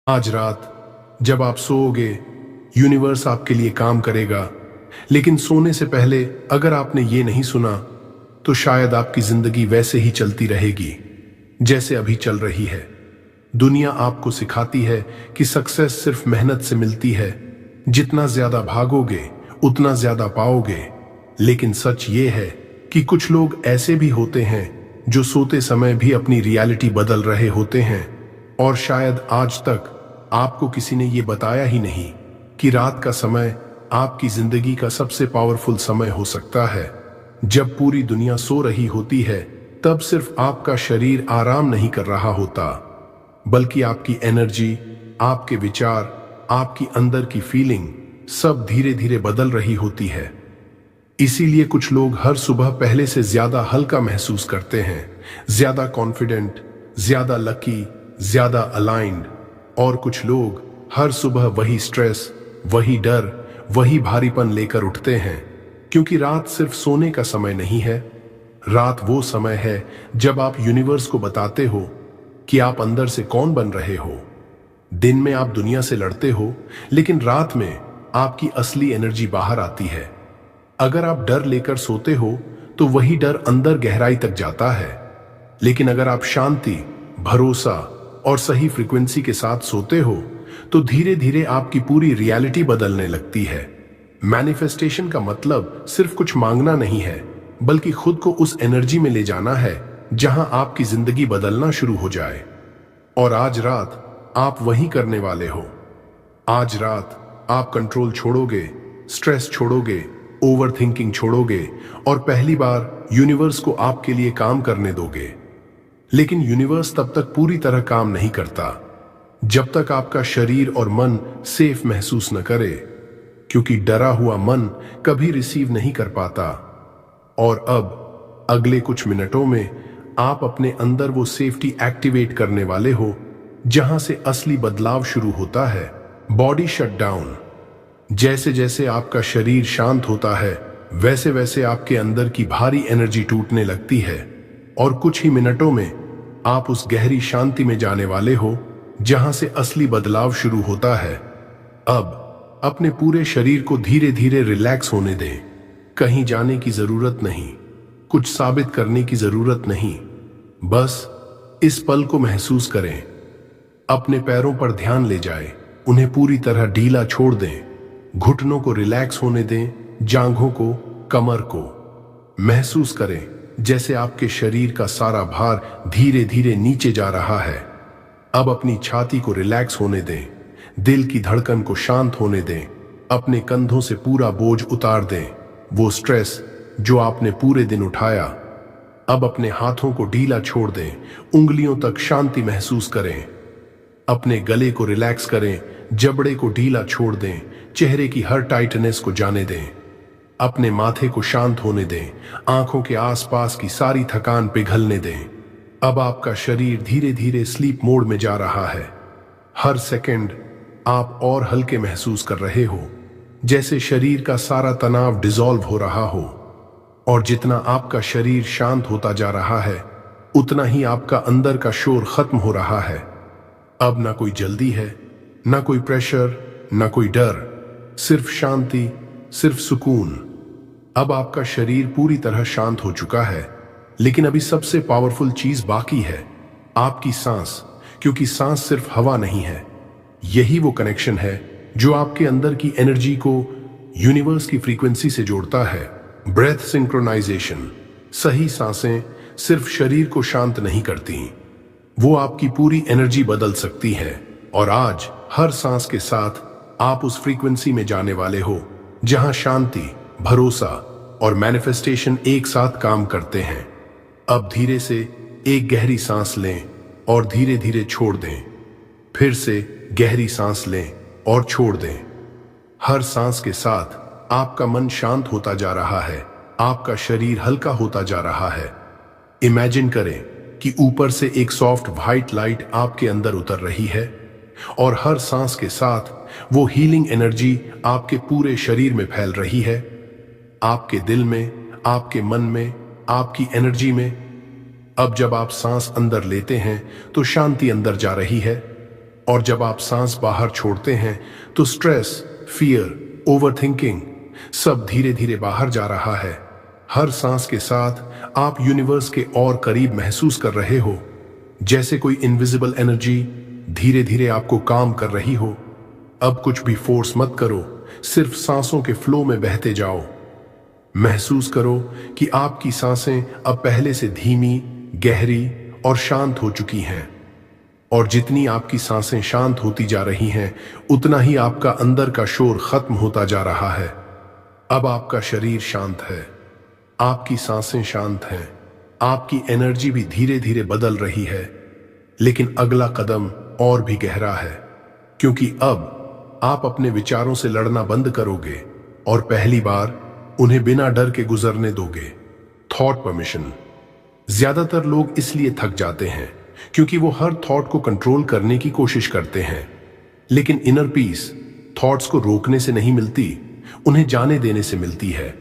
आज रात जब आप सोओगे, यूनिवर्स आपके लिए काम करेगा। लेकिन सोने से पहले अगर आपने ये नहीं सुना, तो शायद आपकी जिंदगी वैसे ही चलती रहेगी जैसे अभी चल रही है। दुनिया आपको सिखाती है कि सक्सेस सिर्फ मेहनत से मिलती है, जितना ज्यादा भागोगे उतना ज्यादा पाओगे। लेकिन सच ये है कि कुछ लोग ऐसे भी होते हैं जो सोते समय भी अपनी रियलिटी बदल रहे होते हैं। और शायद आज तक आपको किसी ने ये बताया ही नहीं कि रात का समय आपकी जिंदगी का सबसे पावरफुल समय हो सकता है। जब पूरी दुनिया सो रही होती है, तब सिर्फ आपका शरीर आराम नहीं कर रहा होता, बल्कि आपकी एनर्जी, आपके विचार, आपकी अंदर की फीलिंग सब धीरे धीरे बदल रही होती है। इसीलिए कुछ लोग हर सुबह पहले से ज्यादा हल्का महसूस करते हैं, ज्यादा कॉन्फिडेंट, ज्यादा लकी, ज्यादा अलाइंड। और कुछ लोग हर सुबह वही स्ट्रेस, वही डर, वही भारीपन लेकर उठते हैं। क्योंकि रात सिर्फ सोने का समय नहीं है, रात वो समय है जब आप यूनिवर्स को बताते हो कि आप अंदर से कौन बन रहे हो। दिन में आप दुनिया से लड़ते हो, लेकिन रात में आपकी असली एनर्जी बाहर आती है। अगर आप डर लेकर सोते हो तो वही डर अंदर गहराई तक जाता है। लेकिन अगर आप शांति, भरोसा और सही फ्रीक्वेंसी के साथ सोते हो, तो धीरे धीरे आपकी पूरी रियलिटी बदलने लगती है। मैनिफेस्टेशन का मतलब सिर्फ कुछ मांगना नहीं है, बल्कि खुद को उस एनर्जी में ले जाना है जहां आपकी जिंदगी बदलना शुरू हो जाए। और आज रात आप वही करने वाले हो। आज रात आप कंट्रोल छोड़ोगे, स्ट्रेस छोड़ोगे, ओवर थिंकिंग छोड़ोगे और पहली बार यूनिवर्स को आपके लिए काम करने दोगे। लेकिन यूनिवर्स तब तक पूरी तरह काम नहीं करता जब तक आपका शरीर और मन सेफ महसूस न करे, क्योंकि डरा हुआ मन कभी रिसीव नहीं कर पाता। और अब अगले कुछ मिनटों में आप अपने अंदर वो सेफ्टी एक्टिवेट करने वाले हो जहां से असली बदलाव शुरू होता है। Body shutdown. जैसे जैसे आपका शरीर शांत होता है, वैसे वैसे आपके अंदर की भारी एनर्जी टूटने लगती है और कुछ ही मिनटों में आप उस गहरी शांति में जाने वाले हो जहां से असली बदलाव शुरू होता है। अब अपने पूरे शरीर को धीरे धीरे रिलैक्स होने दें। कहीं जाने की जरूरत नहीं, कुछ साबित करने की जरूरत नहीं, बस इस पल को महसूस करें। अपने पैरों पर ध्यान ले जाएं, उन्हें पूरी तरह ढीला छोड़ दें, घुटनों को रिलैक्स होने दें, जांघों को, कमर को। महसूस करें जैसे आपके शरीर का सारा भार धीरे धीरे नीचे जा रहा है। अब अपनी छाती को रिलैक्स होने दें, दिल की धड़कन को शांत होने दें, अपने कंधों से पूरा बोझ उतार दें, वो स्ट्रेस जो आपने पूरे दिन उठाया। अब अपने हाथों को ढीला छोड़ दें, उंगलियों तक शांति महसूस करें। अपने गले को रिलैक्स करें, जबड़े को ढीला छोड़ दें, चेहरे की हर टाइटनेस को जाने दें। अपने माथे को शांत होने दें, आंखों के आसपास की सारी थकान पिघलने दें। अब आपका शरीर धीरे धीरे स्लीप मोड में जा रहा है। हर सेकंड आप और हल्के महसूस कर रहे हो, जैसे शरीर का सारा तनाव डिसॉल्व हो रहा हो। और जितना आपका शरीर शांत होता जा रहा है, उतना ही आपका अंदर का शोर खत्म हो रहा है। अब ना कोई जल्दी है, ना कोई प्रेशर, ना कोई डर, सिर्फ शांति, सिर्फ सुकून। अब आपका शरीर पूरी तरह शांत हो चुका है, लेकिन अभी सबसे पावरफुल चीज बाकी है, आपकी सांस। क्योंकि सांस सिर्फ हवा नहीं है, यही वो कनेक्शन है जो आपके अंदर की एनर्जी को यूनिवर्स की फ्रीक्वेंसी से जोड़ता है। Breath synchronisation. सही सांसें सिर्फ शरीर को शांत नहीं करती, वो आपकी पूरी एनर्जी बदल सकती है। और आज हर सांस के साथ आप उस फ्रीक्वेंसी में जाने वाले हो जहां शांति, भरोसा और मैनिफेस्टेशन एक साथ काम करते हैं। अब धीरे से एक गहरी सांस लें और धीरे धीरे छोड़ दें। फिर से गहरी सांस लें और छोड़ दें। हर सांस के साथ आपका मन शांत होता जा रहा है, आपका शरीर हल्का होता जा रहा है। इमेजिन करें कि ऊपर से एक सॉफ्ट व्हाइट लाइट आपके अंदर उतर रही है और हर सांस के साथ वो हीलिंग एनर्जी आपके पूरे शरीर में फैल रही है। आपके दिल में, आपके मन में, आपकी एनर्जी में। अब जब आप सांस अंदर लेते हैं तो शांति अंदर जा रही है। और जब आप सांस बाहर छोड़ते हैं तो स्ट्रेस, फियर, ओवरथिंकिंग सब धीरे धीरे बाहर जा रहा है। हर सांस के साथ आप यूनिवर्स के और करीब महसूस कर रहे हो, जैसे कोई इनविजिबल एनर्जी धीरे धीरे आपको काम कर रही हो। अब कुछ भी फोर्स मत करो, सिर्फ सांसों के फ्लो में बहते जाओ। महसूस करो कि आपकी सांसें अब पहले से धीमी, गहरी और शांत हो चुकी हैं। और जितनी आपकी सांसें शांत होती जा रही हैं, उतना ही आपका अंदर का शोर खत्म होता जा रहा है। अब आपका शरीर शांत है, आपकी सांसें शांत हैं, आपकी एनर्जी भी धीरे धीरे बदल रही है। लेकिन अगला कदम और भी गहरा है, क्योंकि अब आप अपने विचारों से लड़ना बंद करोगे और पहली बार उन्हें बिना डर के गुजरने दोगे। Thought permission. ज्यादातर लोग इसलिए थक जाते हैं क्योंकि वो हर थॉट को कंट्रोल करने की कोशिश करते हैं। लेकिन इनर पीस थॉट्स को रोकने से नहीं मिलती, उन्हें जाने देने से मिलती है।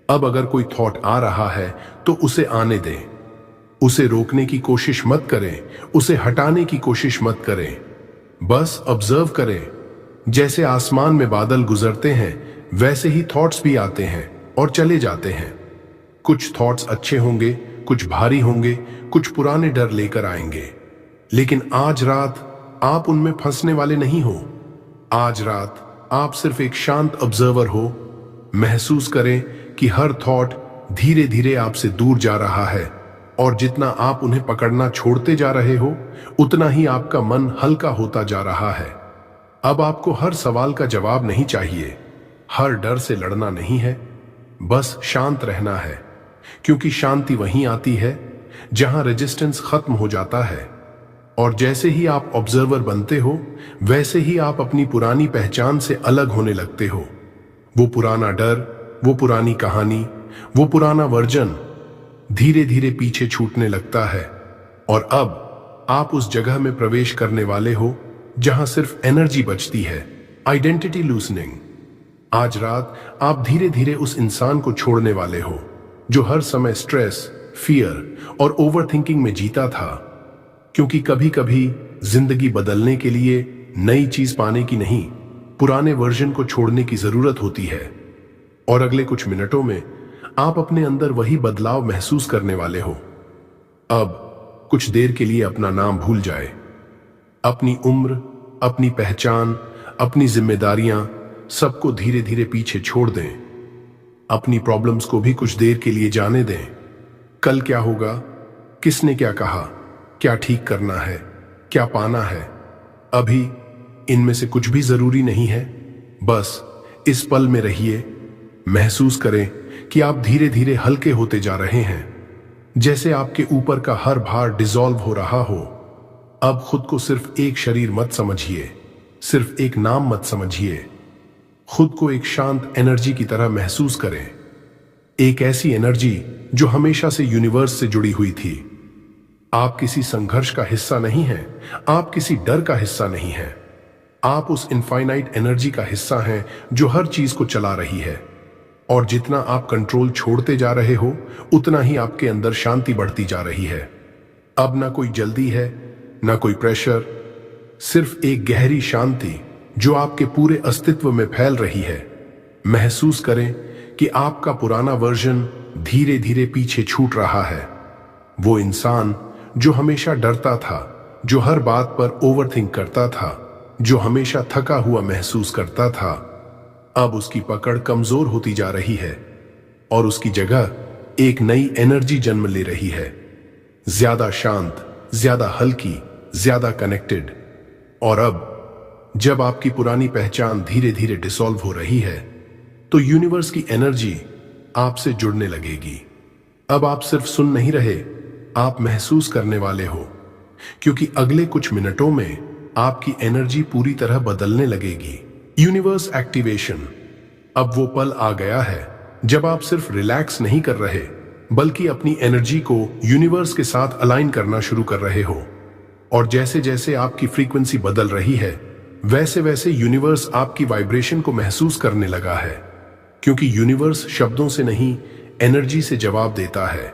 अब अगर कोई थॉट आ रहा है तो उसे आने दें, उसे रोकने की कोशिश मत करें, उसे हटाने की कोशिश मत करें। बस ऑब्जर्व करें। जैसे आसमान में बादल गुजरते हैं, वैसे ही थॉट्स भी आते हैं और चले जाते हैं। कुछ थॉट्स अच्छे होंगे, कुछ भारी होंगे, कुछ पुराने डर लेकर आएंगे। लेकिन आज रात आप उनमें फंसने वाले नहीं हो। आज रात आप सिर्फ एक शांत ऑब्जर्वर हो। महसूस करें कि हर थॉट धीरे धीरे आपसे दूर जा रहा है, और जितना आप उन्हें पकड़ना छोड़ते जा रहे हो, उतना ही आपका मन हल्का होता जा रहा है। अब आपको हर सवाल का जवाब नहीं चाहिए, हर डर से लड़ना नहीं है, बस शांत रहना है। क्योंकि शांति वहीं आती है जहां रेजिस्टेंस खत्म हो जाता है। और जैसे ही आप ऑब्जर्वर बनते हो, वैसे ही आप अपनी पुरानी पहचान से अलग होने लगते हो। वो पुराना डर, वो पुरानी कहानी, वो पुराना वर्जन धीरे धीरे पीछे छूटने लगता है। और अब आप उस जगह में प्रवेश करने वाले हो जहां सिर्फ एनर्जी बचती है, आइडेंटिटी लूजनिंग। आज रात आप धीरे धीरे उस इंसान को छोड़ने वाले हो जो हर समय स्ट्रेस, फियर और ओवरथिंकिंग में जीता था। क्योंकि कभी कभी जिंदगी बदलने के लिए नई चीज पाने की नहीं, पुराने वर्जन को छोड़ने की जरूरत होती है। और अगले कुछ मिनटों में आप अपने अंदर वही बदलाव महसूस करने वाले हो। अब कुछ देर के लिए अपना नाम भूल जाए, अपनी उम्र, अपनी पहचान, अपनी जिम्मेदारियां सबको धीरे धीरे पीछे छोड़ दें। अपनी प्रॉब्लम्स को भी कुछ देर के लिए जाने दें। कल क्या होगा, किसने क्या कहा, क्या ठीक करना है, क्या पाना है, अभी इनमें से कुछ भी जरूरी नहीं है। बस इस पल में रहिए। महसूस करें कि आप धीरे धीरे हल्के होते जा रहे हैं, जैसे आपके ऊपर का हर भार डिसॉल्व हो रहा हो। अब खुद को सिर्फ एक शरीर मत समझिए, सिर्फ एक नाम मत समझिए। खुद को एक शांत एनर्जी की तरह महसूस करें, एक ऐसी एनर्जी जो हमेशा से यूनिवर्स से जुड़ी हुई थी। आप किसी संघर्ष का हिस्सा नहीं हैं, आप किसी डर का हिस्सा नहीं हैं। आप उस इनफाइनाइट एनर्जी का हिस्सा हैं जो हर चीज को चला रही है। और जितना आप कंट्रोल छोड़ते जा रहे हो, उतना ही आपके अंदर शांति बढ़ती जा रही है। अब ना कोई जल्दी है, ना कोई प्रेशर, सिर्फ एक गहरी शांति जो आपके पूरे अस्तित्व में फैल रही है। महसूस करें कि आपका पुराना वर्जन धीरे धीरे पीछे छूट रहा है। वो इंसान जो हमेशा डरता था, जो हर बात पर ओवरथिंक करता था, जो हमेशा थका हुआ महसूस करता था, अब उसकी पकड़ कमजोर होती जा रही है और उसकी जगह एक नई एनर्जी जन्म ले रही है। ज्यादा शांत, ज्यादा हल्की, ज्यादा कनेक्टेड। और अब जब आपकी पुरानी पहचान धीरे धीरे डिसॉल्व हो रही है, तो यूनिवर्स की एनर्जी आपसे जुड़ने लगेगी। अब आप सिर्फ सुन नहीं रहे, आप महसूस करने वाले हो। क्योंकि अगले कुछ मिनटों में आपकी एनर्जी पूरी तरह बदलने लगेगी। Universe activation. अब वो पल आ गया है जब आप सिर्फ रिलैक्स नहीं कर रहे, बल्कि अपनी एनर्जी को यूनिवर्स के साथ अलाइन करना शुरू कर रहे हो। और जैसे जैसे आपकी फ्रीक्वेंसी बदल रही है, वैसे वैसे यूनिवर्स आपकी वाइब्रेशन को महसूस करने लगा है। क्योंकि यूनिवर्स शब्दों से नहीं, एनर्जी से जवाब देता है।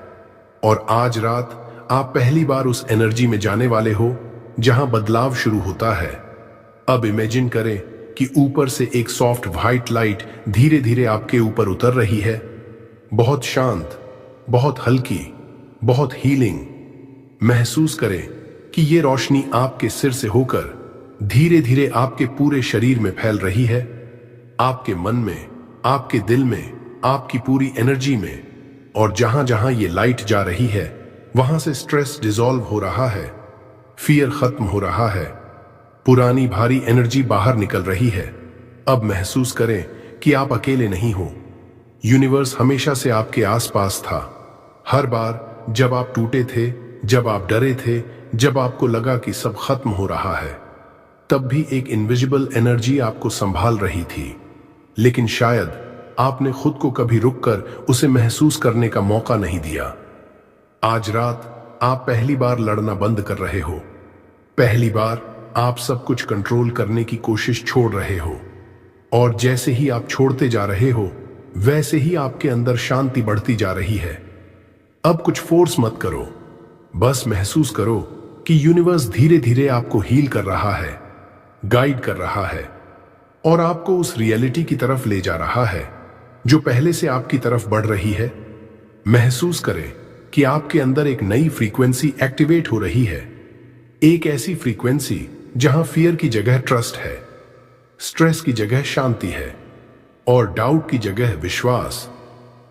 और आज रात आप पहली बार उस एनर्जी में जाने वाले हो जहां बदलाव शुरू होता है। अब इमेजिन करें कि ऊपर से एक सॉफ्ट व्हाइट लाइट धीरे धीरे आपके ऊपर उतर रही है, बहुत शांत, बहुत हल्की, बहुत हीलिंग। महसूस करें कि ये रोशनी आपके सिर से होकर धीरे धीरे आपके पूरे शरीर में फैल रही है, आपके मन में, आपके दिल में, आपकी पूरी एनर्जी में। और जहां जहां ये लाइट जा रही है वहां से स्ट्रेस डिसॉल्व हो रहा है, फियर खत्म हो रहा है, पुरानी भारी एनर्जी बाहर निकल रही है। अब महसूस करें कि आप अकेले नहीं हो। यूनिवर्स हमेशा से आपके आसपास था। हर बार जब आप टूटे थे, जब आप डरे थे, जब आपको लगा कि सब खत्म हो रहा है, तब भी एक इनविजिबल एनर्जी आपको संभाल रही थी। लेकिन शायद आपने खुद को कभी रुककर उसे महसूस करने का मौका नहीं दिया। आज रात आप पहली बार लड़ना बंद कर रहे हो। पहली बार आप सब कुछ कंट्रोल करने की कोशिश छोड़ रहे हो। और जैसे ही आप छोड़ते जा रहे हो, वैसे ही आपके अंदर शांति बढ़ती जा रही है। अब कुछ फोर्स मत करो, बस महसूस करो कि यूनिवर्स धीरे धीरे आपको हील कर रहा है, गाइड कर रहा है और आपको उस रियलिटी की तरफ ले जा रहा है जो पहले से आपकी तरफ बढ़ रही है। महसूस करें कि आपके अंदर एक नई फ्रीक्वेंसी एक्टिवेट हो रही है, एक ऐसी फ्रीक्वेंसी जहां फियर की जगह ट्रस्ट है, स्ट्रेस की जगह शांति है और डाउट की जगह विश्वास।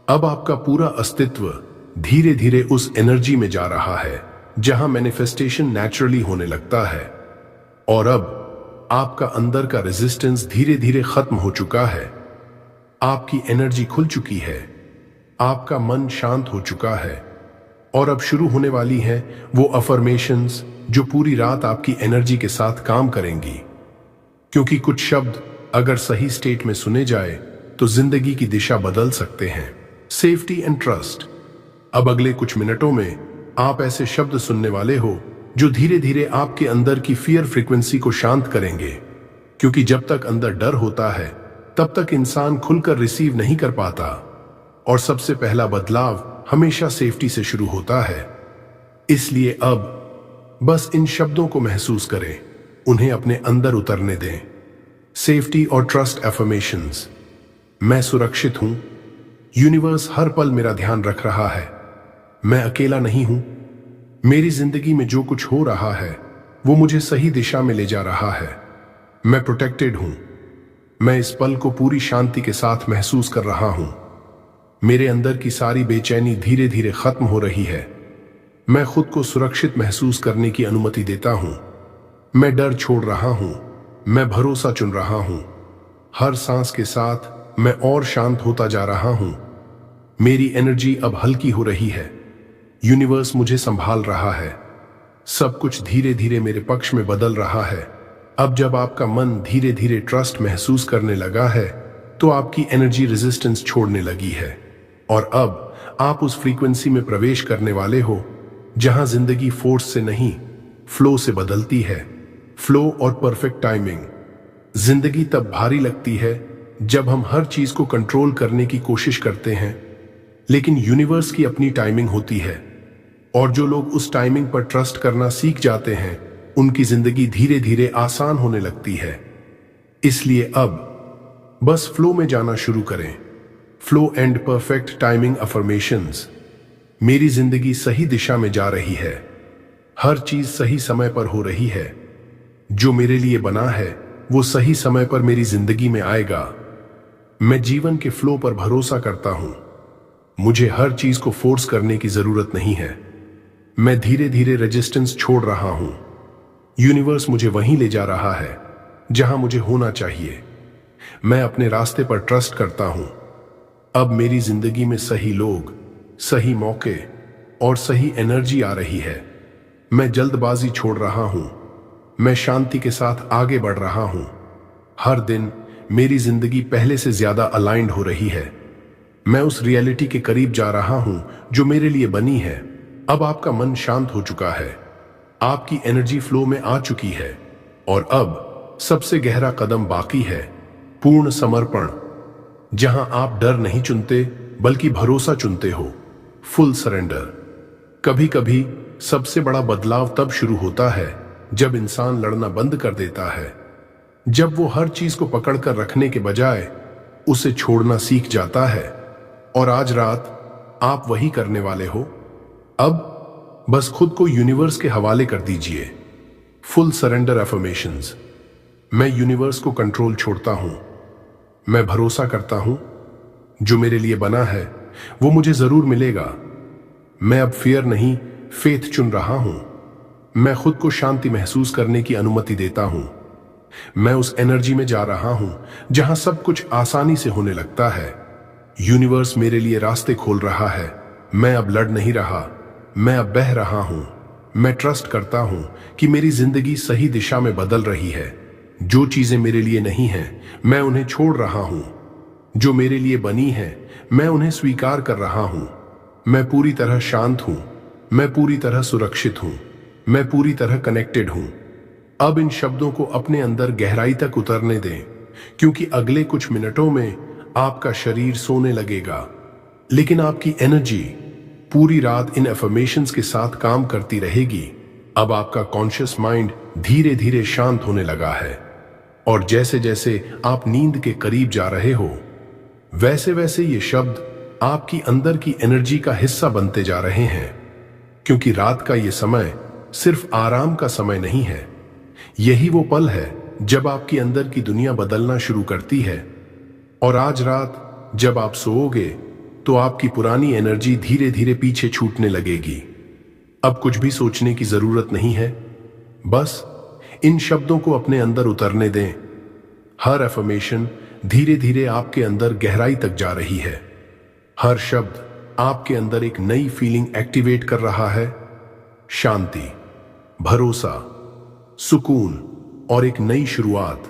अब आपका पूरा अस्तित्व धीरे धीरे उस एनर्जी में जा रहा है जहां मैनिफेस्टेशन नेचुरली होने लगता है। और अब आपका अंदर का रेजिस्टेंस धीरे धीरे खत्म हो चुका है, आपकी एनर्जी खुल चुकी है, आपका मन शांत हो चुका है और अब शुरू होने वाली हैं वो अफर्मेशंस जो पूरी रात आपकी एनर्जी के साथ काम करेंगी। क्योंकि कुछ शब्द अगर सही स्टेट में सुने जाए तो जिंदगी की दिशा बदल सकते हैं। Safety and trust. अब अगले कुछ मिनटों में आप ऐसे शब्द सुनने वाले हो जो धीरे धीरे आपके अंदर की फियर फ्रीक्वेंसी को शांत करेंगे। क्योंकि जब तक अंदर डर होता है तब तक इंसान खुलकर रिसीव नहीं कर पाता और सबसे पहला बदलाव हमेशा सेफ्टी से शुरू होता है। इसलिए अब बस इन शब्दों को महसूस करें, उन्हें अपने अंदर उतरने दें। सेफ्टी और ट्रस्ट एफर्मेशंस। मैं सुरक्षित हूं, यूनिवर्स हर पल मेरा ध्यान रख रहा है, मैं अकेला नहीं हूं, मेरी जिंदगी में जो कुछ हो रहा है वो मुझे सही दिशा में ले जा रहा है, मैं प्रोटेक्टेड हूं, मैं इस पल को पूरी शांति के साथ महसूस कर रहा हूं, मेरे अंदर की सारी बेचैनी धीरे धीरे खत्म हो रही है, मैं खुद को सुरक्षित महसूस करने की अनुमति देता हूं, मैं डर छोड़ रहा हूं, मैं भरोसा चुन रहा हूं, हर सांस के साथ मैं और शांत होता जा रहा हूं, मेरी एनर्जी अब हल्की हो रही है, यूनिवर्स मुझे संभाल रहा है, सब कुछ धीरे धीरे मेरे पक्ष में बदल रहा है। अब जब आपका मन धीरे धीरे ट्रस्ट महसूस करने लगा है तो आपकी एनर्जी रेजिस्टेंस छोड़ने लगी है और अब आप उस फ्रीक्वेंसी में प्रवेश करने वाले हो जहां जिंदगी फोर्स से नहीं, फ्लो से बदलती है। फ्लो और परफेक्ट टाइमिंग। जिंदगी तब भारी लगती है जब हम हर चीज को कंट्रोल करने की कोशिश करते हैं, लेकिन यूनिवर्स की अपनी टाइमिंग होती है और जो लोग उस टाइमिंग पर ट्रस्ट करना सीख जाते हैं उनकी जिंदगी धीरे धीरे आसान होने लगती है। इसलिए अब बस फ्लो में जाना शुरू करें। Flow and perfect timing affirmations. मेरी जिंदगी सही दिशा में जा रही है, हर चीज सही समय पर हो रही है, जो मेरे लिए बना है वो सही समय पर मेरी जिंदगी में आएगा। मैं जीवन के फ्लो पर भरोसा करता हूं, मुझे हर चीज को फोर्स करने की जरूरत नहीं है, मैं धीरे धीरे रेजिस्टेंस छोड़ रहा हूं, यूनिवर्स मुझे वहीं ले जा रहा है जहां मुझे होना चाहिए, मैं अपने रास्ते पर ट्रस्ट करता हूं। अब मेरी जिंदगी में सही लोग, सही मौके और सही एनर्जी आ रही है, मैं जल्दबाजी छोड़ रहा हूं, मैं शांति के साथ आगे बढ़ रहा हूं, हर दिन मेरी जिंदगी पहले से ज्यादा अलाइंड हो रही है, मैं उस रियलिटी के करीब जा रहा हूं जो मेरे लिए बनी है। अब आपका मन शांत हो चुका है, आपकी एनर्जी फ्लो में आ चुकी है और अब सबसे गहरा कदम बाकी है, पूर्ण समर्पण, जहां आप डर नहीं चुनते बल्कि भरोसा चुनते हो। Full surrender. कभी कभी सबसे बड़ा बदलाव तब शुरू होता है जब इंसान लड़ना बंद कर देता है, जब वो हर चीज को पकड़कर रखने के बजाय उसे छोड़ना सीख जाता है। और आज रात आप वही करने वाले हो। अब बस खुद को यूनिवर्स के हवाले कर दीजिए। Full surrender affirmations. मैं यूनिवर्स को कंट्रोल छोड़ता हूं। मैं भरोसा करता हूं जो मेरे लिए बना है वो मुझे जरूर मिलेगा। मैं अब फियर नहीं, फेथ चुन रहा हूं। मैं खुद को शांति महसूस करने की अनुमति देता हूं। मैं उस एनर्जी में जा रहा हूं जहां सब कुछ आसानी से होने लगता है। यूनिवर्स मेरे लिए रास्ते खोल रहा है। मैं अब लड़ नहीं रहा, मैं अब बह रहा हूं। मैं ट्रस्ट करता हूं कि मेरी जिंदगी सही दिशा में बदल रही है। जो चीजें मेरे लिए नहीं हैं, मैं उन्हें छोड़ रहा हूं। जो मेरे लिए बनी है, मैं उन्हें स्वीकार कर रहा हूं। मैं पूरी तरह शांत हूं। मैं पूरी तरह सुरक्षित हूं। मैं पूरी तरह कनेक्टेड हूं। अब इन शब्दों को अपने अंदर गहराई तक उतरने दें, क्योंकि अगले कुछ मिनटों में आपका शरीर सोने लगेगा, लेकिन आपकी एनर्जी पूरी रात इन अफर्मेशंस के साथ काम करती रहेगी। अब आपका कॉन्शियस माइंड धीरे धीरे शांत होने लगा है, और जैसे जैसे आप नींद के करीब जा रहे हो, वैसे वैसे ये शब्द आपकी अंदर की एनर्जी का हिस्सा बनते जा रहे हैं। क्योंकि रात का ये समय सिर्फ आराम का समय नहीं है, यही वो पल है जब आपकी अंदर की दुनिया बदलना शुरू करती है। और आज रात जब आप सोओगे तो आपकी पुरानी एनर्जी धीरे धीरे पीछे छूटने लगेगी। अब कुछ भी सोचने की जरूरत नहीं है, बस इन शब्दों को अपने अंदर उतरने दें। हर अफर्मेशन धीरे धीरे आपके अंदर गहराई तक जा रही है। हर शब्द आपके अंदर एक नई फीलिंग एक्टिवेट कर रहा है। शांति, भरोसा, सुकून और एक नई शुरुआत।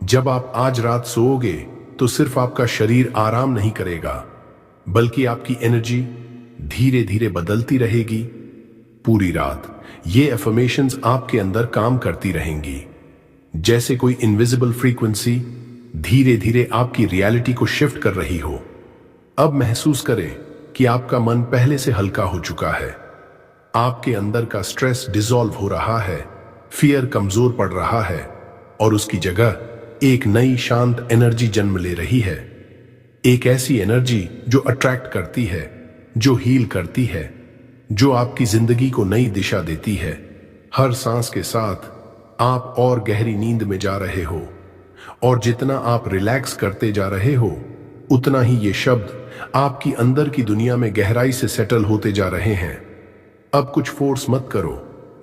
जब आप आज रात सोओगे तो सिर्फ आपका शरीर आराम नहीं करेगा, बल्कि आपकी एनर्जी धीरे धीरे बदलती रहेगी। पूरी रात ये अफर्मेशंस आपके अंदर काम करती रहेंगी, जैसे कोई इनविजिबल फ्रीक्वेंसी धीरे धीरे आपकी रियलिटी को शिफ्ट कर रही हो। अब महसूस करें कि आपका मन पहले से हल्का हो चुका है। आपके अंदर का स्ट्रेस डिसॉल्व हो रहा है, फियर कमजोर पड़ रहा है, और उसकी जगह एक नई शांत एनर्जी जन्म ले रही है। एक ऐसी एनर्जी जो अट्रैक्ट करती है, जो हील करती है, जो आपकी जिंदगी को नई दिशा देती है। हर सांस के साथ आप और गहरी नींद में जा रहे हो, और जितना आप रिलैक्स करते जा रहे हो, उतना ही ये शब्द आपकी अंदर की दुनिया में गहराई से सेटल होते जा रहे हैं। अब कुछ फोर्स मत करो,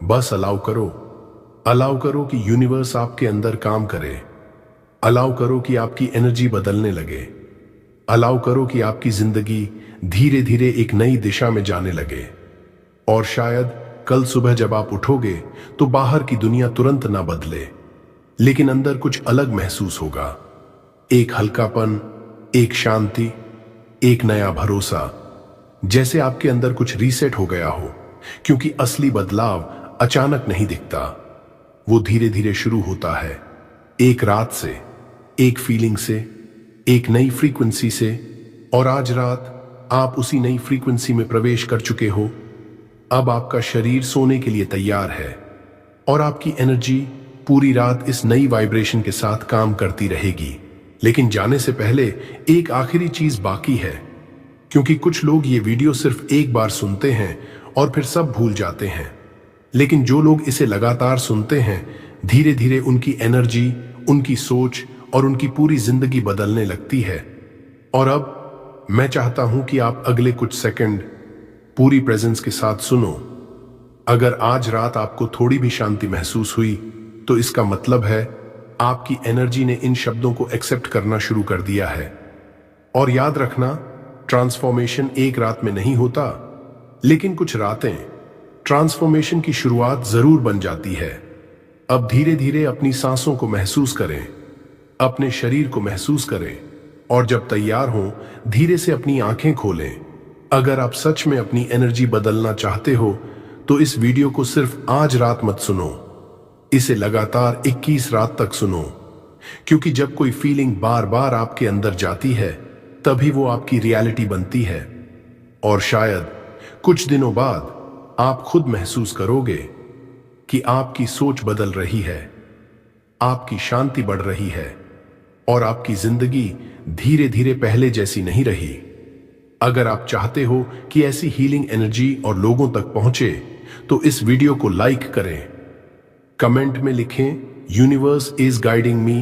बस अलाउ करो। अलाउ करो कि यूनिवर्स आपके अंदर काम करे। अलाउ करो कि आपकी एनर्जी बदलने लगे। अलाउ करो कि आपकी जिंदगी धीरे धीरे एक नई दिशा में जाने लगे। और शायद कल सुबह जब आप उठोगे तो बाहर की दुनिया तुरंत ना बदले, लेकिन अंदर कुछ अलग महसूस होगा। एक हल्कापन, एक शांति, एक नया भरोसा, जैसे आपके अंदर कुछ रीसेट हो गया हो। क्योंकि असली बदलाव अचानक नहीं दिखता, वो धीरे धीरे शुरू होता है। एक रात से, एक फीलिंग से, एक नई फ्रीक्वेंसी से। और आज रात आप उसी नई फ्रीक्वेंसी में प्रवेश कर चुके हो। अब आपका शरीर सोने के लिए तैयार है, और आपकी एनर्जी पूरी रात इस नई वाइब्रेशन के साथ काम करती रहेगी। लेकिन जाने से पहले एक आखिरी चीज बाकी है, क्योंकि कुछ लोग ये वीडियो सिर्फ एक बार सुनते हैं और फिर सब भूल जाते हैं। लेकिन जो लोग इसे लगातार सुनते हैं, धीरे धीरे उनकी एनर्जी, उनकी सोच और उनकी पूरी जिंदगी बदलने लगती है। और अब मैं चाहता हूं कि आप अगले कुछ सेकंड पूरी प्रेजेंस के साथ सुनो। अगर आज रात आपको थोड़ी भी शांति महसूस हुई, तो इसका मतलब है आपकी एनर्जी ने इन शब्दों को एक्सेप्ट करना शुरू कर दिया है। और याद रखना, ट्रांसफॉर्मेशन एक रात में नहीं होता, लेकिन कुछ रातें ट्रांसफॉर्मेशन की शुरुआत जरूर बन जाती है। अब धीरे धीरे अपनी सांसों को महसूस करें, अपने शरीर को महसूस करें, और जब तैयार हों धीरे से अपनी आंखें खोलें। अगर आप सच में अपनी एनर्जी बदलना चाहते हो तो इस वीडियो को सिर्फ आज रात मत सुनो, इसे लगातार 21 रात तक सुनो। क्योंकि जब कोई फीलिंग बार बार आपके अंदर जाती है, तभी वो आपकी रियलिटी बनती है। और शायद कुछ दिनों बाद आप खुद महसूस करोगे कि आपकी सोच बदल रही है, आपकी शांति बढ़ रही है और आपकी जिंदगी धीरे धीरे पहले जैसी नहीं रही। अगर आप चाहते हो कि ऐसी हीलिंग एनर्जी और लोगों तक पहुंचे तो इस वीडियो को लाइक करें, कमेंट में लिखें यूनिवर्स इज गाइडिंग मी।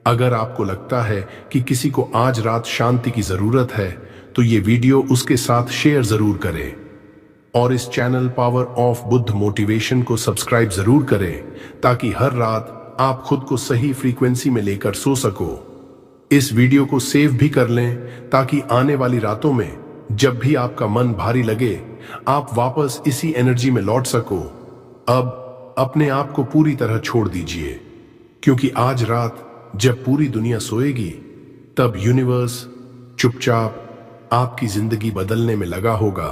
अगर आपको लगता है कि किसी को आज रात शांति की जरूरत है तो ये वीडियो उसके साथ शेयर जरूर करें और इस channel power of Buddha motivation को सब्सक्राइब जरूर करें ताकि हर रात आप खुद को सही फ्रीक्वेंसी में लेकर सो सको। इस वीडियो को सेव भी कर लें ताकि आने वाली रातों में जब भी आपका मन भारी लगे आप वापस इसी एनर्जी में लौट सको। अब अपने आप को पूरी तरह छोड़ दीजिए, क्योंकि आज रात जब पूरी दुनिया सोएगी तब यूनिवर्स चुपचाप आपकी जिंदगी बदलने में लगा होगा।